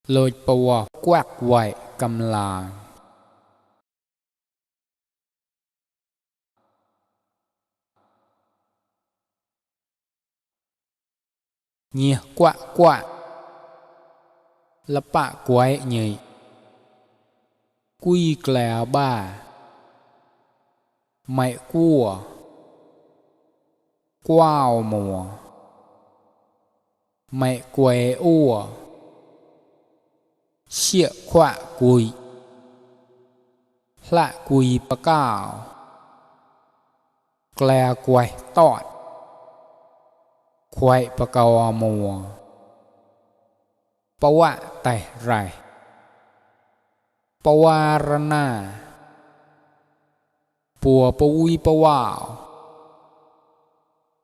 lôi bùa quạt quậy cầm là nhia quạ quạ là bạ quậy nhỉ quy kè ba mẹ cua quao mùa mẹ quê ua xịa quạ cùi lạ cùi bà cao kè quậy tọt quậy bà cao mùa bà vạ tẻ rải bà vạ rà nà bùa bà vui bà vạo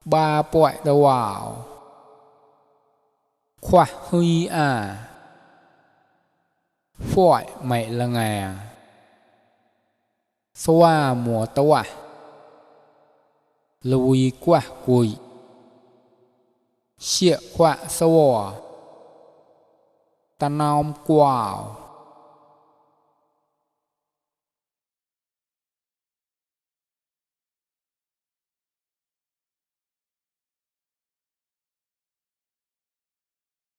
ba bọi đà vạo khoa huy à phọi mẹ là ngà xoa mùa tà vạ lùi quạ cùi xịa quạ sơ vò tà nông quào